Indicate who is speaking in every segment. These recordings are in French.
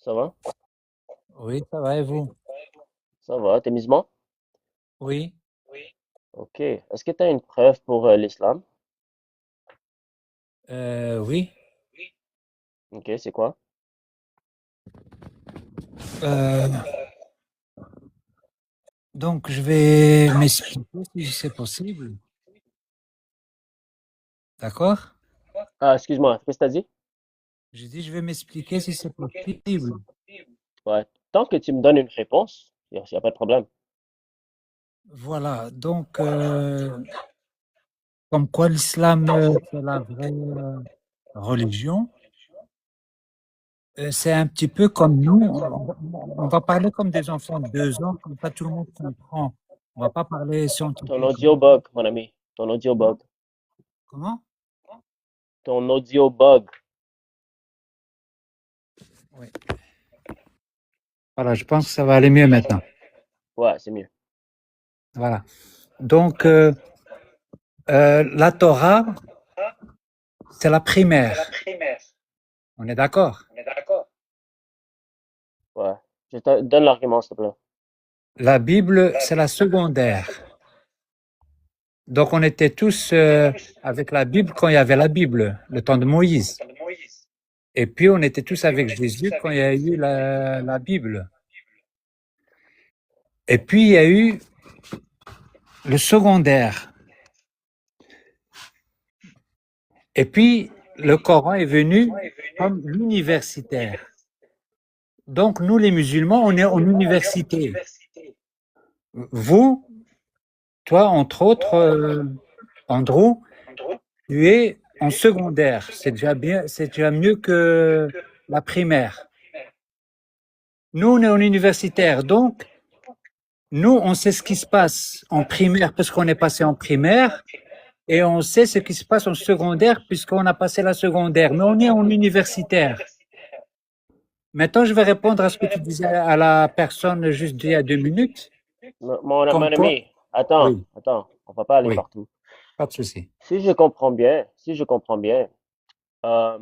Speaker 1: Ça va?
Speaker 2: Oui, ça va et vous?
Speaker 1: Ça va. T'es musulman?
Speaker 2: Oui,
Speaker 1: Ok. Est-ce que tu as une preuve pour l'islam?
Speaker 2: oui.
Speaker 1: Ok, c'est quoi?
Speaker 2: Euh, donc, je vais m'expliquer si c'est possible. D'accord?
Speaker 1: Ah, excuse-moi, qu'est-ce que t'as dit?
Speaker 2: J'ai dit, je vais m'expliquer si c'est possible.
Speaker 1: Ouais. Tant que tu me donnes une réponse, y a pas de problème.
Speaker 2: Voilà, donc, comme quoi l'islam, c'est la vraie religion. C'est un petit peu comme nous. On va parler comme des enfants de 2 ans, comme ça tout le monde comprend. On va pas parler
Speaker 1: Ton
Speaker 2: scientifiquement.
Speaker 1: audio bug, mon ami. Ton audio bug.
Speaker 2: Comment? Comment?
Speaker 1: Ton audio bug.
Speaker 2: Oui. Voilà, je pense que ça va aller mieux maintenant.
Speaker 1: Ouais, c'est mieux.
Speaker 2: Voilà. Donc, la Torah, c'est la primaire. On est d'accord?
Speaker 1: Ouais. Je te donne l'argument, s'il te plaît.
Speaker 2: La Bible, c'est la secondaire. Donc, on était tous avec la Bible quand il y avait la Bible, le temps de Moïse. Et puis, on était tous avec Jésus quand il y a eu la Bible. Et puis, il y a eu le secondaire. Et puis, le Coran est venu comme l'universitaire. Donc, nous, les musulmans, on est en université. Vous, toi, entre autres, Andrew, tu es en secondaire. C'est déjà bien, c'est déjà mieux que la primaire. Nous, on est en universitaire. Donc, nous, on sait ce qui se passe en primaire parce qu'on est passé en primaire et on sait ce qui se passe en secondaire puisqu'on a passé la secondaire. Mais on est en universitaire. Maintenant, je vais répondre à ce que tu disais à la personne juste d'il y a 2 minutes.
Speaker 1: Mon
Speaker 2: Comme quoi?
Speaker 1: ami, attends,
Speaker 2: Oui,
Speaker 1: attends. On va pas aller
Speaker 2: oui,
Speaker 1: partout.
Speaker 2: pas de souci.
Speaker 1: Si je comprends bien, euh,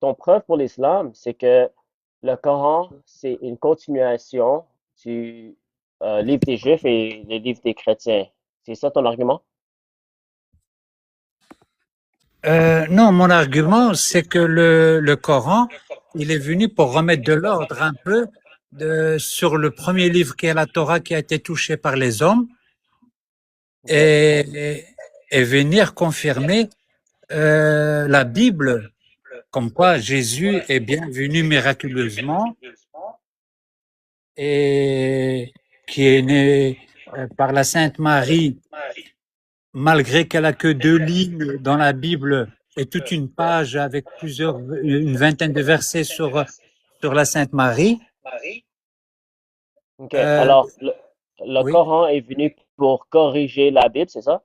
Speaker 1: ton preuve pour l'islam, c'est que le Coran, c'est une continuation du livre des Juifs et le livre des chrétiens. C'est ça ton argument?
Speaker 2: Non, mon argument, c'est que le Coran, il est venu pour remettre de l'ordre un peu sur le premier livre qui est la Torah qui a été touché par les hommes
Speaker 1: Ok.
Speaker 2: et, et venir confirmer la Bible, comme quoi Jésus est bien venu miraculeusement et qui est né par la Sainte Marie, malgré qu'elle a que 2 lignes dans la Bible et toute une page avec une vingtaine de versets sur la Sainte Marie.
Speaker 1: Ok.
Speaker 2: Euh,
Speaker 1: Alors, le
Speaker 2: oui,
Speaker 1: Coran est venu pour corriger la Bible, c'est ça?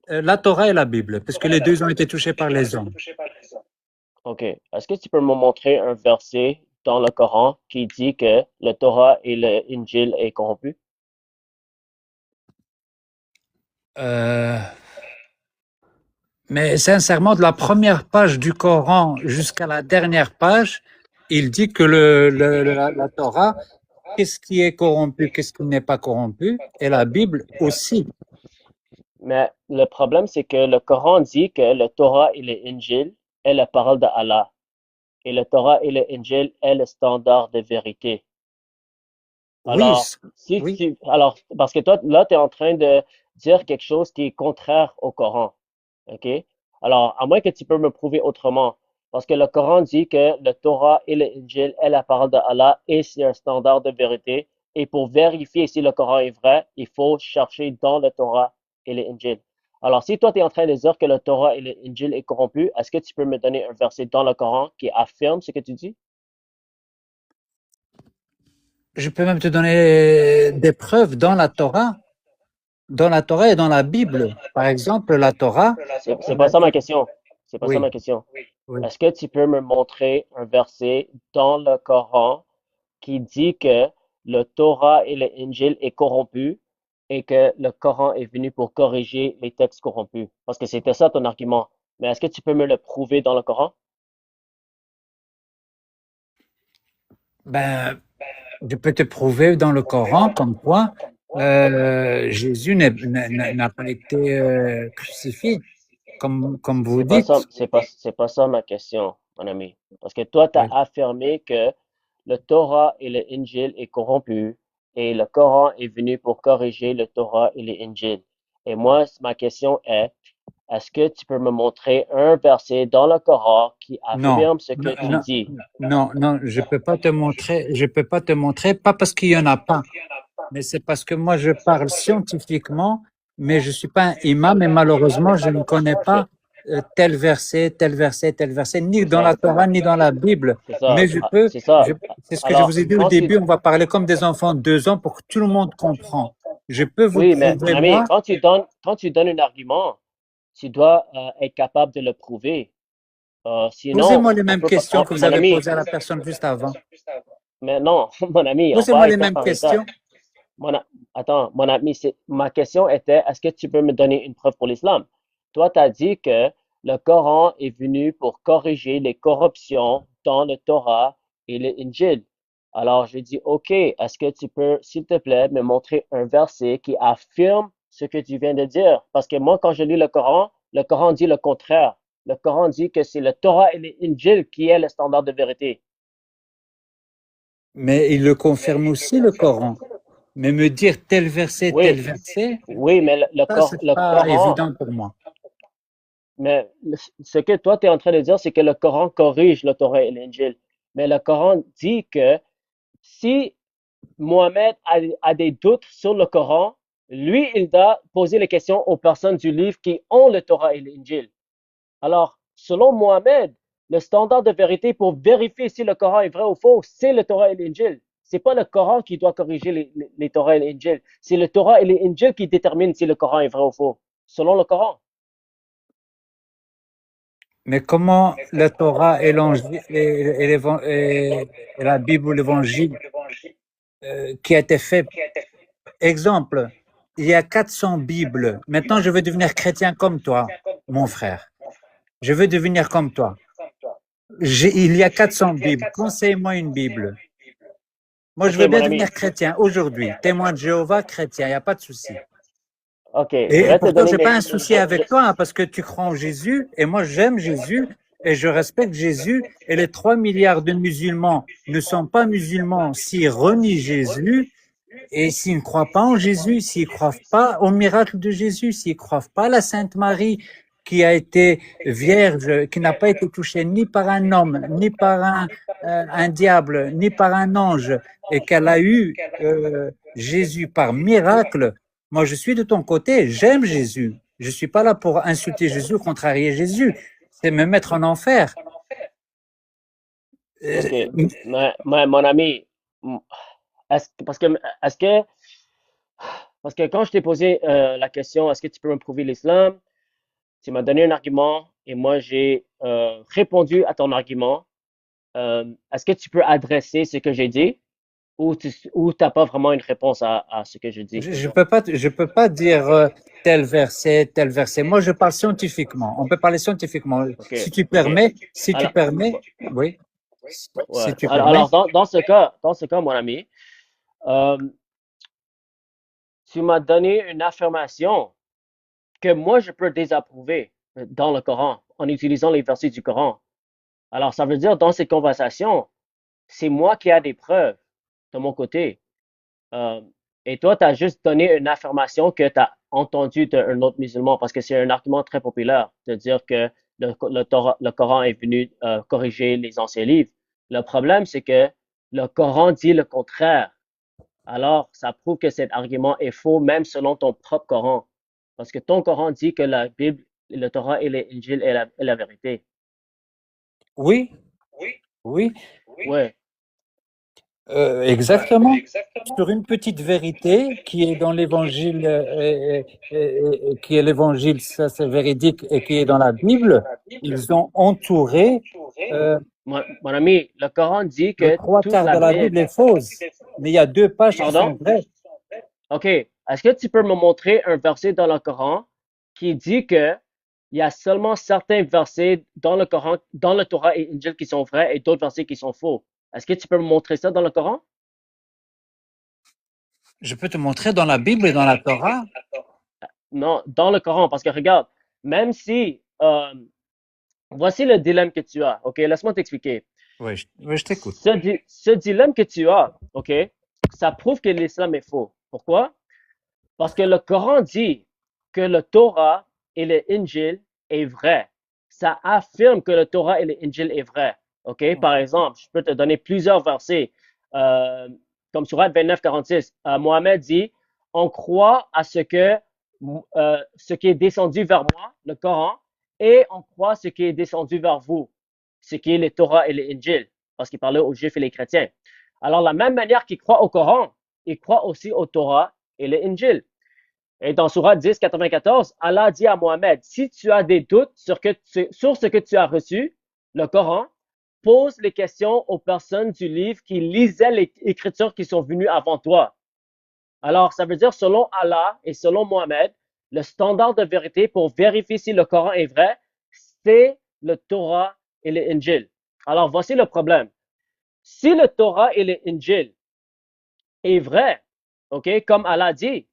Speaker 2: la Torah et la Bible, parce que les deux ont été touchés par les hommes.
Speaker 1: Ok. Est-ce que tu peux me montrer un verset dans le Coran qui dit que le Torah et le Injil est corrompu?
Speaker 2: Euh, mais sincèrement, de la première page du Coran jusqu'à la dernière page, il dit que la Torah, qu'est-ce qui est corrompu, qu'est-ce qui n'est pas corrompu, et la Bible aussi.
Speaker 1: Mais le problème, c'est que le Coran dit que le Torah et le Injil est la parole d'Allah. Et le Torah et le Injil est le standard de vérité.
Speaker 2: Oui,
Speaker 1: Alors, si
Speaker 2: oui.
Speaker 1: tu, alors, parce que toi, là, tu es en train de dire quelque chose qui est contraire au Coran. OK? Alors, à moins que tu peux me prouver autrement. Parce que le Coran dit que le Torah et le Injil est la parole d'Allah et c'est un standard de vérité. Et pour vérifier si le Coran est vrai, il faut chercher dans le Torah et le Injil. Alors, si toi, tu es en train de dire que le Torah et le Injil est corrompu, est-ce que tu peux me donner un verset dans le Coran qui affirme ce que tu dis?
Speaker 2: Je peux même te donner des preuves dans la Torah et dans la Bible. Par exemple, la Torah,
Speaker 1: C'est pas ça ma question. C'est pas ça
Speaker 2: oui,
Speaker 1: ma question.
Speaker 2: oui.
Speaker 1: Est-ce que tu peux me montrer un verset dans le Coran qui dit que le Torah et le Injil est corrompu et que le Coran est venu pour corriger les textes corrompus? Parce que c'était ça ton argument. Mais est-ce que tu peux me le prouver dans le Coran?
Speaker 2: Ben, je peux te prouver dans le Coran comme quoi Jésus n'a pas été crucifié, comme vous
Speaker 1: C'est pas ça,
Speaker 2: dites.
Speaker 1: c'est pas ça ma question, mon ami. Parce que toi, tu as
Speaker 2: Oui.
Speaker 1: affirmé que le Torah et le Injil est corrompu et le Coran est venu pour corriger le Torah et le Injil. Et moi, ma question est-ce que tu peux me montrer un verset dans le Coran qui
Speaker 2: Non,
Speaker 1: affirme ce
Speaker 2: non,
Speaker 1: que tu
Speaker 2: non,
Speaker 1: dis?
Speaker 2: non, je peux pas te montrer, pas parce qu'il y en a pas, mais c'est parce que moi je parle scientifiquement, mais je suis pas un imam et malheureusement je ne connais
Speaker 1: Ok,
Speaker 2: pas tel verset, ni
Speaker 1: c'est
Speaker 2: dans
Speaker 1: ça,
Speaker 2: la Torah, ni dans la Bible.
Speaker 1: c'est ça,
Speaker 2: Mais
Speaker 1: c'est ça.
Speaker 2: c'est ce que je vous
Speaker 1: Alors,
Speaker 2: ai dit au début, on va parler comme des enfants de 2 ans pour que tout le monde comprend. Je peux vous
Speaker 1: oui, mais mon
Speaker 2: prouver,
Speaker 1: ami,
Speaker 2: moi,
Speaker 1: quand tu donnes un argument, tu dois être capable de le prouver. Sinon,
Speaker 2: posez-moi les
Speaker 1: on
Speaker 2: mêmes
Speaker 1: peut pas,
Speaker 2: questions que vous
Speaker 1: mon
Speaker 2: avez
Speaker 1: ami,
Speaker 2: posées à la personne juste avant.
Speaker 1: mais non, mon ami, on
Speaker 2: Posez-moi
Speaker 1: va
Speaker 2: les
Speaker 1: faire
Speaker 2: mêmes
Speaker 1: par étapes.
Speaker 2: questions.
Speaker 1: Mon, attends, mon ami, ma question était, est-ce que tu peux me donner une preuve pour l'islam? Toi, tu as dit que le Coran est venu pour corriger les corruptions dans le Torah et l'Injil. Alors, j'ai dit, OK, est-ce que tu peux, s'il te plaît, me montrer un verset qui affirme ce que tu viens de dire? Parce que moi, quand je lis le Coran dit le contraire. Le Coran dit que c'est le Torah et l'Injil qui est le standard de vérité.
Speaker 2: Mais il le confirme aussi, le Coran. Mais me dire tel
Speaker 1: Oui,
Speaker 2: verset,
Speaker 1: oui, mais
Speaker 2: ça, c'est
Speaker 1: Le
Speaker 2: pas
Speaker 1: Coran,
Speaker 2: évident pour moi.
Speaker 1: mais ce que toi, tu es en train de dire, c'est que le Coran corrige le Torah et l'Injil. Mais le Coran dit que si Mohamed a des doutes sur le Coran, lui, il doit poser les questions aux personnes du livre qui ont le Torah et l'Injil. Alors, selon Mohamed, le standard de vérité pour vérifier si le Coran est vrai ou faux, c'est le Torah et l'Injil. C'est pas le Coran qui doit corriger les Torah et l'Injil. C'est le Torah et l'Injil qui déterminent si le Coran est vrai ou faux, selon le Coran.
Speaker 2: Mais comment la Torah et, et la Bible ou l'Évangile qui a été fait, exemple, il y a 400 Bibles. Maintenant, je veux devenir chrétien comme toi, mon frère. Je veux devenir comme toi. Il y a 400 Bibles. Conseille-moi une Bible. Moi, je
Speaker 1: Ok,
Speaker 2: veux
Speaker 1: mon
Speaker 2: bien
Speaker 1: ami.
Speaker 2: devenir chrétien aujourd'hui. Témoin de Jéhovah, chrétien, il n'y a pas de souci.
Speaker 1: Ok, je
Speaker 2: Et
Speaker 1: vais te
Speaker 2: pourtant,
Speaker 1: donner
Speaker 2: j'ai pas
Speaker 1: mes.
Speaker 2: un souci avec toi hein, parce que tu crois en Jésus et moi j'aime Jésus et je respecte Jésus et les 3 milliards de musulmans ne sont pas musulmans s'ils renient Jésus et s'ils ne croient pas en Jésus, s'ils ne croient pas au miracle de Jésus, s'ils ne croient pas à la Sainte Marie qui a été vierge, qui n'a pas été touchée ni par un homme, ni par un diable, ni par un ange, et qu'elle a eu Jésus par miracle, moi je suis de ton côté, j'aime Jésus. Je ne suis pas là pour insulter Jésus, contrarier Jésus, c'est me mettre en enfer.
Speaker 1: Ok,
Speaker 2: Euh,
Speaker 1: mais mon ami, parce que, est-ce que, parce que quand je t'ai posé la question, est-ce que tu peux me prouver l'islam? Tu m'as donné un argument et moi j'ai répondu à ton argument. Est-ce que tu peux adresser ce que j'ai dit ou t'as pas vraiment une réponse à ce que je dis?
Speaker 2: Je peux pas dire tel verset, tel verset. Moi, je parle scientifiquement. On peut parler scientifiquement.
Speaker 1: Ok, ok.
Speaker 2: Si tu
Speaker 1: Alors,
Speaker 2: permets, oui,
Speaker 1: ouais.
Speaker 2: si tu permets.
Speaker 1: Dans ce cas, mon ami, euh, tu m'as donné une affirmation que moi je peux désapprouver dans le Coran en utilisant les versets du Coran. Alors, ça veut dire dans cette conversation, c'est moi qui ai des preuves de mon côté. Euh, et toi, tu as juste donné une affirmation que tu as entendue d'un autre musulman parce que c'est un argument très populaire de dire que le Coran est venu corriger les anciens livres. Le problème, c'est que le Coran dit le contraire. Alors, ça prouve que cet argument est faux, même selon ton propre Coran. Parce que ton Coran dit que la Bible, le Torah et l'Injil est la vérité.
Speaker 2: Oui, oui,
Speaker 1: Ouais,
Speaker 2: exactement. Sur une petite vérité qui est dans l'évangile, qui est l'évangile, ça c'est véridique, et qui est dans la Bible, ils ont entouré
Speaker 1: mon ami, le Coran dit
Speaker 2: le
Speaker 1: que
Speaker 2: trois
Speaker 1: toute
Speaker 2: quarts
Speaker 1: la
Speaker 2: de la
Speaker 1: Bible.
Speaker 2: Bible est fausse, mais il y a 2 pages qui
Speaker 1: Pardon?
Speaker 2: sont vraies.
Speaker 1: OK. Est-ce que tu peux me montrer un verset dans le Coran qui dit que il y a seulement certains versets dans le Coran, dans le Torah et l'Injil qui sont vrais et d'autres versets qui sont faux? Est-ce que tu peux me montrer ça dans le Coran?
Speaker 2: Je peux te montrer dans la Bible et dans la Torah.
Speaker 1: Non, dans le Coran, parce que regarde, même si, voici le dilemme que tu as, ok? Laisse-moi t'expliquer.
Speaker 2: Oui, je t'écoute.
Speaker 1: Ce dilemme que tu as, ok? Ça prouve que l'islam est faux. Pourquoi? Parce que le Coran dit que le Torah et le Injil est vrai. Ça affirme que le Torah et le Injil est vrai. OK? Par exemple, je peux te donner plusieurs versets. Euh, comme Surat 29, 46, Mohammed dit, on croit à ce qui est descendu vers moi, le Coran, et on croit ce qui est descendu vers vous, ce qui est le Torah et le Injil, parce qu'il parlait aux Juifs et les chrétiens. Alors, la même manière qu'ils croient au Coran, ils croient aussi au Torah et le Injil. Et dans Surat 10, 94, Allah dit à Mohammed, si tu as des doutes sur ce que tu as reçu, le Coran, pose les questions aux personnes du livre qui lisaient les écritures qui sont venues avant toi. Alors, ça veut dire, selon Allah et selon Mohammed, le standard de vérité pour vérifier si le Coran est vrai, c'est le Torah et le Injil. Alors, voici le problème. Si le Torah et le Injil est vrai, ok, comme Allah dit,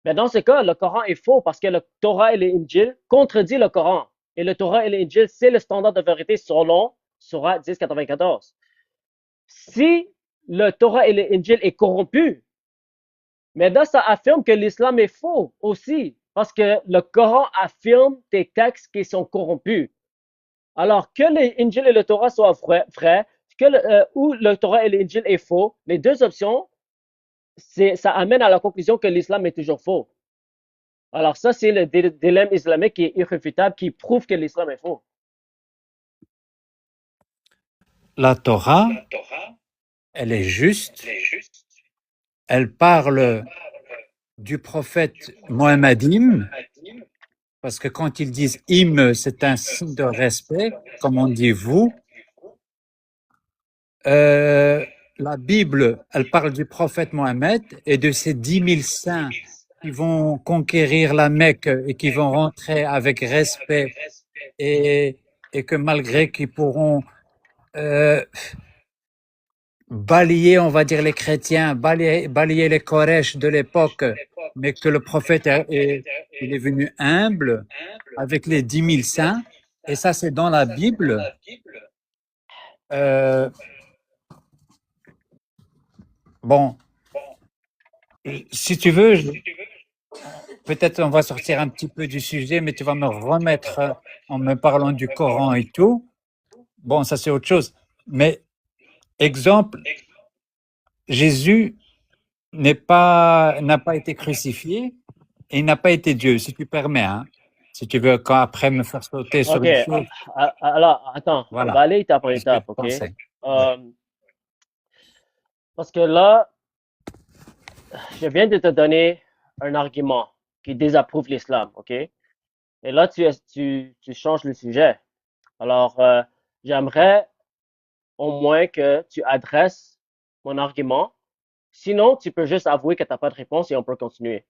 Speaker 1: mais dans ce cas, le Coran est faux parce que le Torah et l'Injil contredit le Coran. Et le Torah et l'Injil, c'est le standard de vérité selon Surah 10, 94. Si le Torah et l'Injil est corrompu, maintenant ça affirme que l'islam est faux aussi. Parce que le Coran affirme des textes qui sont corrompus. Alors que l'Injil et le Torah soient vrais, ou le Torah et l'Injil est faux, les deux options, ça amène à la conclusion que l'islam est toujours faux. Alors ça, c'est le dilemme islamique qui est irréfutable, qui prouve que l'islam est faux.
Speaker 2: La Torah, elle est juste. Elle parle du prophète Mohammedim, parce que quand ils disent im, c'est un signe de respect, comme on dit vous. La Bible, elle parle du prophète Mohammed et de ces 10 000 saints qui vont conquérir la Mecque et qui vont rentrer avec respect et, et que malgré qu'ils pourront balayer, on va dire, les chrétiens, balayer les Koresh de l'époque, mais que le prophète il est venu humble avec les 10 000 saints. Et ça, c'est dans la Bible. Bon, si tu veux, peut-être on va sortir un petit peu du sujet, mais tu vas me remettre en me parlant du Coran et tout. Bon, ça c'est autre chose. Mais exemple, Jésus n'a pas été crucifié et il n'a pas été Dieu, si tu permets, hein. Si tu veux, quand après me faire sauter sur
Speaker 1: Ok,
Speaker 2: une chose,
Speaker 1: alors attends, on va
Speaker 2: voilà,
Speaker 1: aller étape par
Speaker 2: c'est ce que je
Speaker 1: étape, ok?
Speaker 2: pensais. Ouais.
Speaker 1: Parce que là, je viens de te donner un argument qui désapprouve l'islam, ok? Et là, tu changes le sujet. Alors, j'aimerais au moins que tu adresses mon argument. Sinon, tu peux juste avouer que tu n'as pas de réponse et on peut continuer.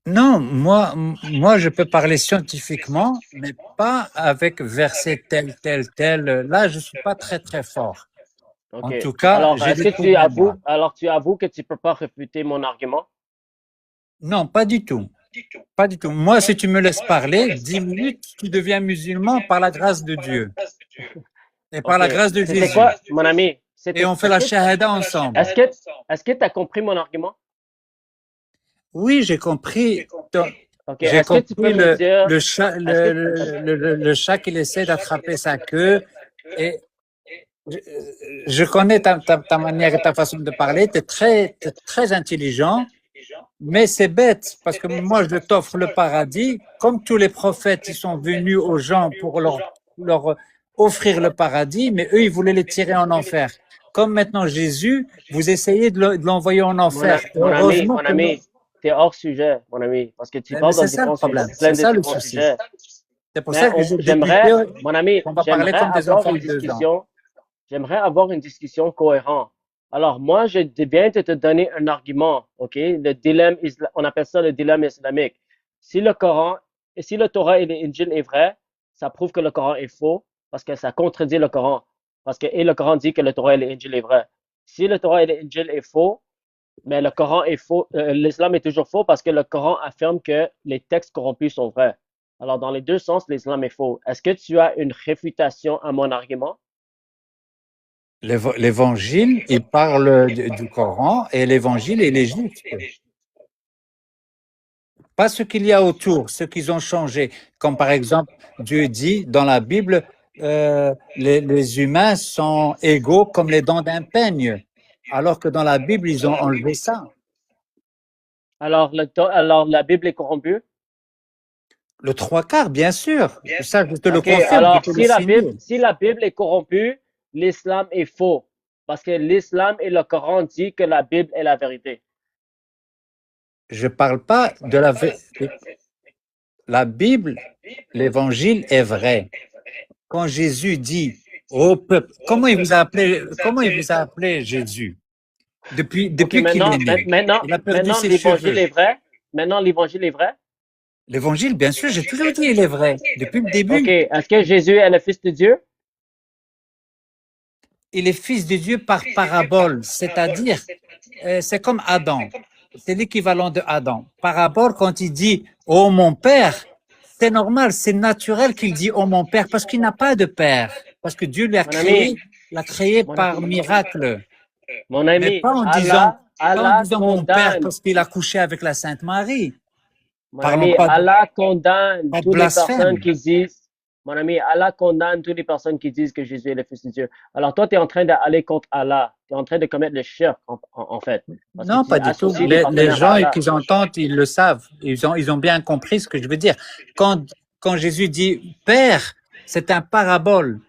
Speaker 2: Non, moi, je peux parler scientifiquement, mais pas avec verset tel, tel, tel. Là, je suis pas très, très fort.
Speaker 1: Ok.
Speaker 2: En tout cas,
Speaker 1: Alors,
Speaker 2: j'ai
Speaker 1: est-ce
Speaker 2: des
Speaker 1: que
Speaker 2: trous de mémoire.
Speaker 1: tu avoues que tu peux pas réfuter mon argument?
Speaker 2: Non, pas du tout. Pas du tout. Moi, si tu me laisses parler, 10 minutes, tu deviens musulman par la grâce de Dieu et par
Speaker 1: Ok.
Speaker 2: la grâce de
Speaker 1: C'était
Speaker 2: Jésus.
Speaker 1: quoi, mon ami?
Speaker 2: Et on fait la shahada ensemble.
Speaker 1: Est-ce que tu as compris mon argument?
Speaker 2: Oui, j'ai compris.
Speaker 1: Ok.
Speaker 2: J'ai
Speaker 1: Est-ce que tu peux
Speaker 2: compris
Speaker 1: me dire, est-ce que,
Speaker 2: le chat qui essaie d'attraper sa queue. Et je, je connais ta manière et ta façon de parler. T'es très intelligent. Mais c'est bête, parce que moi, je t'offre le paradis. Comme tous les prophètes, ils sont venus aux gens pour leur offrir le paradis, mais eux, ils voulaient les tirer en enfer. Comme maintenant Jésus, vous essayez de l'envoyer en enfer. Heureusement
Speaker 1: mon
Speaker 2: que nous,
Speaker 1: ami, t'es hors sujet, mon ami, parce que tu
Speaker 2: mais
Speaker 1: parles dans
Speaker 2: c'est ça le problème.
Speaker 1: plein
Speaker 2: C'est
Speaker 1: de
Speaker 2: ça le
Speaker 1: différents
Speaker 2: souci.
Speaker 1: sujets.
Speaker 2: C'est pour
Speaker 1: Mais
Speaker 2: ça que j'ai débuté
Speaker 1: mon ami,
Speaker 2: qu'on va parler comme des enfants de 2 ans.
Speaker 1: j'aimerais avoir une discussion cohérente. Alors, moi, je viens de te donner un argument, ok? On appelle ça le dilemme islamique. Si le Coran, si le Torah et l'Injil est vrai, ça prouve que le Coran est faux. parce que ça contredit le Coran. Et le Coran dit que le Torah et l'Injil est vrai. Si le Torah et l'Injil est faux, mais le Coran est faux, l'islam est toujours faux parce que le Coran affirme que les textes corrompus sont vrais. Alors, dans les deux sens, l'islam est faux. Est-ce que tu as une réfutation à mon argument?
Speaker 2: L'évangile, il parle du Coran et l'évangile, il est juste. Pas ce qu'il y a autour, ce qu'ils ont changé. Comme par exemple, Dieu dit dans la Bible, les humains sont égaux comme les dents d'un peigne, alors que dans la Bible, ils ont enlevé ça.
Speaker 1: Alors, la Bible est corrompue?
Speaker 2: Le trois quarts, bien sûr. Ça, je te le
Speaker 1: OK,
Speaker 2: confirme, je
Speaker 1: alors
Speaker 2: te le signe.
Speaker 1: Si la Bible est corrompue, l'islam est faux. Parce que l'islam et le Coran disent que la Bible est la vérité.
Speaker 2: Je parle pas de la Bible, l'évangile est vrai. Quand Jésus dit au peuple, comment il vous a appelé Jésus?
Speaker 1: OK,
Speaker 2: Depuis qu'il est né. Il a perdu
Speaker 1: maintenant
Speaker 2: ses
Speaker 1: l'évangile
Speaker 2: cheveux.
Speaker 1: est vrai. Maintenant l'évangile est vrai.
Speaker 2: L'évangile, bien sûr, j'ai toujours dit, il est vrai. Depuis le
Speaker 1: OK,
Speaker 2: début,
Speaker 1: est-ce que Jésus est le fils de Dieu?
Speaker 2: il est fils de Dieu par parabole, c'est-à-dire, c'est comme Adam. C'est l'équivalent de Adam. Parabole, quand il dit, oh mon père, c'est normal, c'est naturel qu'il dit, oh mon père, parce qu'il n'a pas de père. Parce que Dieu
Speaker 1: Mon ami,
Speaker 2: l'a créé
Speaker 1: mon,
Speaker 2: par miracle.
Speaker 1: mon
Speaker 2: Mais
Speaker 1: ami,
Speaker 2: pas en
Speaker 1: Allah
Speaker 2: disant mon père
Speaker 1: condamne.
Speaker 2: parce qu'il a couché avec la Sainte Marie.
Speaker 1: Mon
Speaker 2: Parlons
Speaker 1: ami, Allah condamne
Speaker 2: pas de
Speaker 1: toutes les personnes
Speaker 2: blasphème.
Speaker 1: qui disent, mon ami, Allah condamne toutes les personnes qui disent que Jésus est le Fils de Dieu. Alors toi, tu es en train d'aller contre Allah. Tu es en train de commettre le shirk, en fait. Parce que
Speaker 2: Non,
Speaker 1: tu
Speaker 2: pas du tout.
Speaker 1: associes des
Speaker 2: Les
Speaker 1: partenaires à
Speaker 2: gens
Speaker 1: Allah.
Speaker 2: qui entendent, ils le savent. Ils ont bien compris ce que je veux dire. Quand Jésus dit Père, c'est un parabole.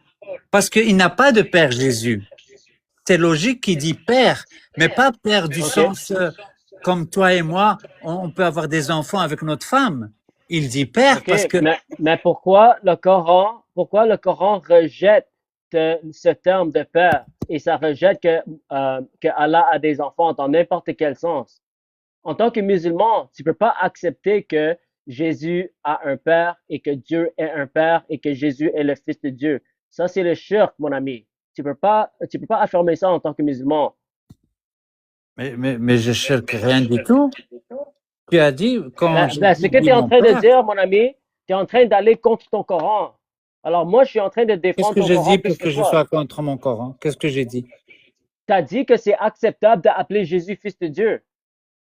Speaker 2: Parce qu'il n'a pas de Père Jésus. C'est logique qu'il dit Père, mais pas Père du
Speaker 1: OK?
Speaker 2: sens comme toi et moi, on peut avoir des enfants avec notre femme. Il dit Père
Speaker 1: OK?
Speaker 2: parce que
Speaker 1: Mais pourquoi le Coran rejette ce terme de père et ça rejette que Allah a des enfants dans n'importe quel sens? En tant que musulman, tu peux pas accepter que Jésus a un père et que Dieu est un père et que Jésus est le fils de Dieu. Ça, c'est le shirk, mon ami. Tu peux pas affirmer ça en tant que musulman.
Speaker 2: mais je cherche rien du tout. Tu as dit quand
Speaker 1: Ce
Speaker 2: Jésus
Speaker 1: que tu
Speaker 2: dit
Speaker 1: es en
Speaker 2: mon
Speaker 1: train de
Speaker 2: Père,
Speaker 1: dire, mon ami, tu es en train d'aller contre ton Coran. Alors moi, je suis en train de
Speaker 2: qu'est-ce
Speaker 1: défendre
Speaker 2: que
Speaker 1: ton
Speaker 2: j'ai
Speaker 1: Coran
Speaker 2: dit
Speaker 1: plus
Speaker 2: pour
Speaker 1: que
Speaker 2: que je
Speaker 1: toi.
Speaker 2: sois contre mon Coran? Qu'est-ce que j'ai dit?
Speaker 1: Tu as dit que c'est acceptable d'appeler Jésus fils de Dieu.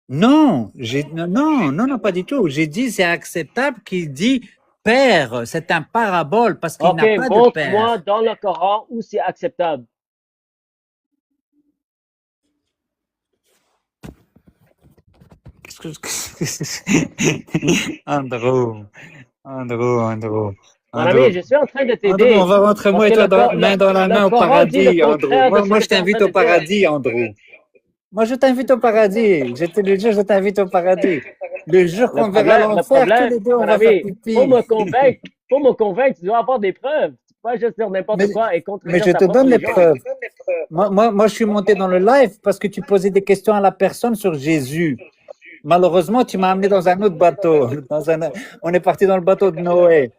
Speaker 2: Non, non, pas du tout. J'ai dit c'est acceptable qu'il dit Père, c'est un parabole parce qu'il
Speaker 1: OK,
Speaker 2: n'a pas de
Speaker 1: montre-moi
Speaker 2: père.
Speaker 1: dans le Coran où c'est acceptable.
Speaker 2: Qu'est-ce que Andrew.
Speaker 1: Mon ami, je suis en train de
Speaker 2: Andrew, on
Speaker 1: t'aider.
Speaker 2: va rentrer
Speaker 1: Parce
Speaker 2: moi et
Speaker 1: que
Speaker 2: toi main dans la
Speaker 1: le
Speaker 2: main au
Speaker 1: Coran dit le
Speaker 2: paradis, Andrew.
Speaker 1: contraire de ce
Speaker 2: Moi,
Speaker 1: que
Speaker 2: je
Speaker 1: tu es en train
Speaker 2: t'invite au
Speaker 1: de dire.
Speaker 2: paradis, Andrew. Moi, je t'invite au paradis. Je te le jure, je t'invite au paradis. Le jour qu'on verra
Speaker 1: Le
Speaker 2: l'enfer, tous
Speaker 1: problème,
Speaker 2: les deux, on
Speaker 1: mon
Speaker 2: va faire
Speaker 1: ami,
Speaker 2: pipi.
Speaker 1: pour me convaincre, tu dois avoir des preuves. Tu peux pas juste dire
Speaker 2: Mais,
Speaker 1: n'importe quoi et
Speaker 2: mais
Speaker 1: contredire
Speaker 2: je
Speaker 1: ta
Speaker 2: te
Speaker 1: propre
Speaker 2: donne les
Speaker 1: religion.
Speaker 2: preuves. Moi, je suis monté dans le live parce que tu posais des questions à la personne sur Jésus. Malheureusement, tu m'as amené dans un autre bateau. On est parti dans le bateau de Noé.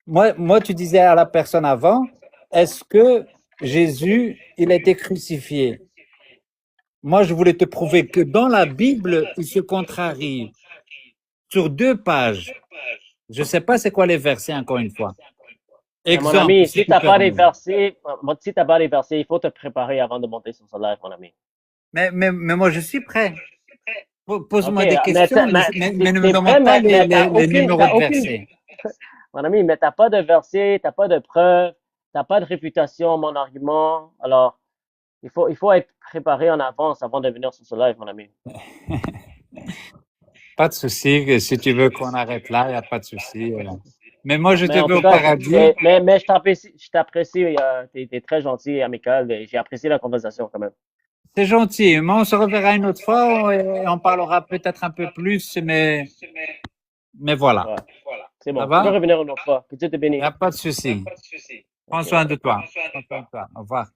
Speaker 2: Moi, tu disais à la personne avant, est-ce que Jésus, il a été crucifié? Moi, je voulais te prouver que dans la Bible, il se contrarie sur 2 pages. Je ne sais pas c'est quoi les versets, encore une fois.
Speaker 1: Mais mon
Speaker 2: Exemple,
Speaker 1: ami,
Speaker 2: si tu permets.
Speaker 1: si t'as pas les versets, il faut te préparer avant de monter sur ce live, mon ami.
Speaker 2: Mais moi, je suis prêt.
Speaker 1: OK,
Speaker 2: Pose-moi des questions, mais ne me
Speaker 1: t'es prêt,
Speaker 2: demande pas les numéros
Speaker 1: t'as
Speaker 2: de
Speaker 1: aucune,
Speaker 2: versets.
Speaker 1: mon ami, mais t'as pas de verset, t'as pas de preuve, t'as pas de réfutation à mon argument. Alors, il faut être préparé en avance avant de venir sur ce live, mon ami.
Speaker 2: Pas de souci. Si tu veux qu'on arrête là, il n'y a pas de souci. Mais moi, je te
Speaker 1: Mais en
Speaker 2: veux
Speaker 1: tout
Speaker 2: au
Speaker 1: cas,
Speaker 2: paradis.
Speaker 1: je t'apprécie, t'es très gentil et amical et j'ai apprécié la conversation quand même.
Speaker 2: C'est gentil. Mais on se reverra une autre fois et on parlera peut-être un peu plus, mais voilà.
Speaker 1: Ouais, c'est
Speaker 2: Ça
Speaker 1: bon. Tu peux
Speaker 2: va?
Speaker 1: revenir une autre fois. Que Dieu te
Speaker 2: Il n'y
Speaker 1: bénisse.
Speaker 2: a pas de souci. Prends
Speaker 1: OK,
Speaker 2: soin
Speaker 1: bye.
Speaker 2: de toi. Prends soin de toi. Au revoir.